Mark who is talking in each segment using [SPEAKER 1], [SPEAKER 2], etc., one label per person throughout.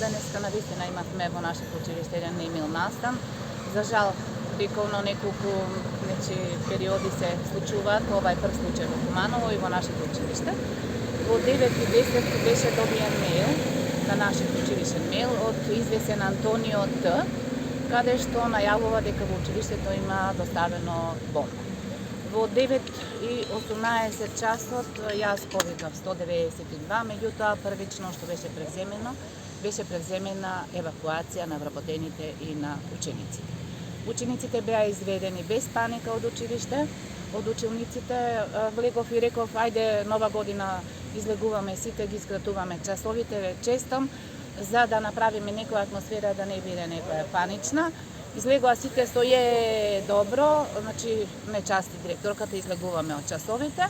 [SPEAKER 1] денеска навистина имавме во нашето училиште еден немил настан. За жал, вековно неколку периоди се случуваат, ова е прв случај во Куманово и во нашето училиште. Во 9:10 беше добиен мејл, на нашето училишен мејл, од извесен Антонио Т, каде што најавува дека во училиштето има доставено бомба. Во 9:18 часот јас повикав 192, меѓутоа првично што беше превземена евакуација на вработените и на учениците. Учениците беа изведени без паника од училиште, од училниците. Влегов и реков, ајде нова година излегуваме сите, ги скратуваме часовите, ве честам, за да направиме некоја атмосфера да не биде некоја панична. Излегува сите со добро, значи не части директорката, излегуваме од часовите.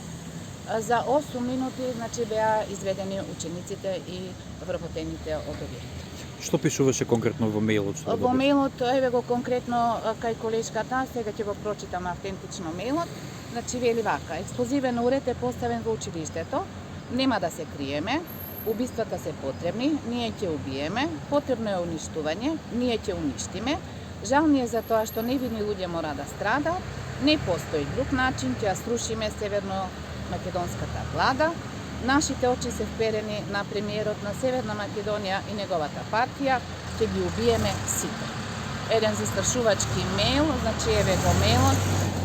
[SPEAKER 1] За 8 минути беа изведени учениците и вработените од објектот.
[SPEAKER 2] Што пишуваше конкретно во мејлот?
[SPEAKER 1] Во мејлот, еве го конкретно кај колешката, сега ќе го прочитам автентично мејлот. Значи вели вака: експлозивен уред е поставен во училиштето, нема да се криеме, убиствата се потребни, ние ќе убиеме, потребно е уништување, ние ќе уништиме. Жал ни е за тоа што невини луѓе мора да страдаат, не постои друг начин, ќе ја срушиме Северно македонската влада. Нашите очи се вперени на премиерот на Северна Македонија и неговата партија, ќе ги убиеме сите. Еден застрашувачки мејл, значи еве го мејлот,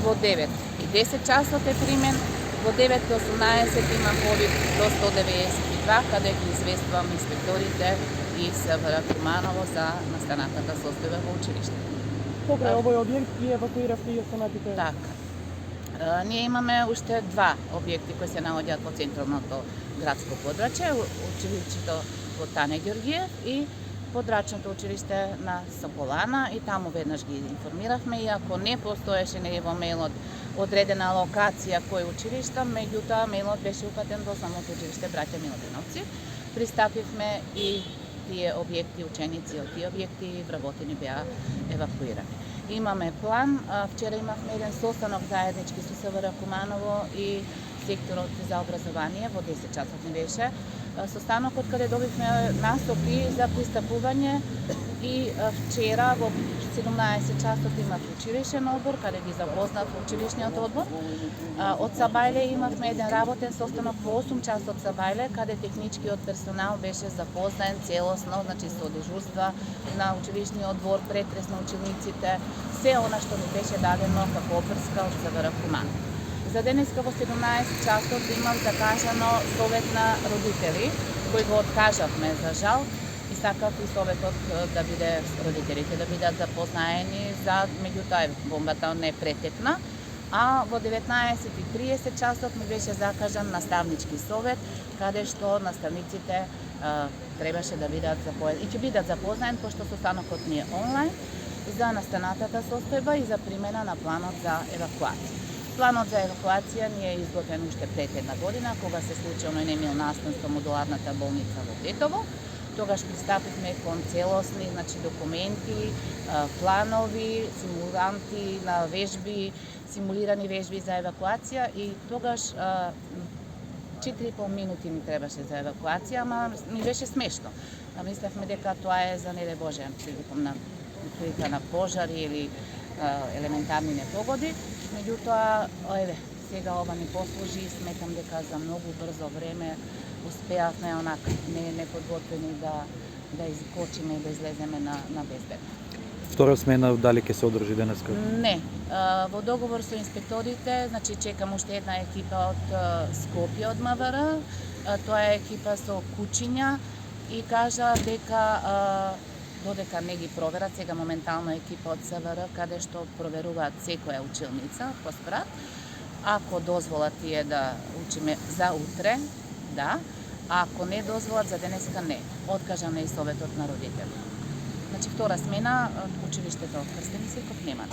[SPEAKER 1] во 9:10 часот е примен, во 9:18 имам повик до 192, каде ги известувам инспекторите и СВР Куманово за настанатата состојба во училиште.
[SPEAKER 3] Покрај овој објект ги евакуиравте и останатите?
[SPEAKER 1] Така. Ние имаме уште два објекти кои се наоѓаат во централното градско подрачје, училиштето во Тане Ѓорѓиев и подрачното училиште на Сополана, и таму веднаш ги информиравме, иако не постоеше во мејлот одредена локација кој училишта, меѓутоа мејлот беше упатен до самото училиште Браќа Милодиновци. Пристапивме и тие објекти, ученици од тие објекти вработени беа евакуирани. Имаме план, вчера имавме еден состанок заеднички со СВР Куманово и секторот за образование, во 10 часот ни беше состанокот каде добивме настапи за пристапување, и вчера во 17 часот имав училишен одбор, каде ги запознав училишниот одбор. Од Сабајле имавме еден работен состанок во 8 часот Сабајле, каде техничкиот персонал беше запознаен целосно, значи со дежурства на училишниот двор, претрес на учениците, се она што ни беше дадено како опрска од СВР Куман. За денеска во 17 часот имам закажано совет на родители, кој го откажавме за жал. Сакав и советот да биде родителите да бидат запознаени, меѓутоа бомбата не претекна, а во 19:30 часот ми беше закажан наставнички совет, каде што наставниците требаше да бидат запознаени и ќе бидат запознаени, пошто состанокот ни е онлайн, за настанатата состојба и за примена на планот за евакуација. Планот за евакуација ни е изготвен уште пред една година, кога се случи оној немил настан со модуларната болница во Тетово. Тогаш пристапивме кон целосни документи, планови, симуланти на вежби, симулирани вежби за евакуација, и тогаш 4,5 минути ни требаше за евакуација, ама ми беше смешно. Мислевме дека тоа е за, не дај Боже, прилика на пожари или елементарни непогоди. Меѓутоа, сега ова ни послужи и сметам дека за многу брзо време успеавме онака неподготвени да изкочиме и да излеземе на безбедно.
[SPEAKER 2] Втора смена дали ќе се одржи денеска?
[SPEAKER 1] Не. Во договор со инспекторите, значи чекам уште една екипа од Скопје од МВР, тоа е екипа со кучиња, и кажа дека додека не ги проверат, сега моментално екипа од СВР каде што проверуваат секоја училница по спрат. Ако дозволат тие да учиме за утре, да, а ако не дозволат за денеска, не. Откажан е и советот на родители. Значи втора смена училиштето Крстен Исаков нема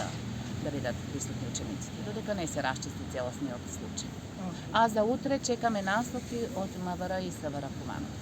[SPEAKER 1] да бидат присутни учениците, додека не се расчисти целосниот случај. А за утре чекаме наслови од МВР и СВР Куманово.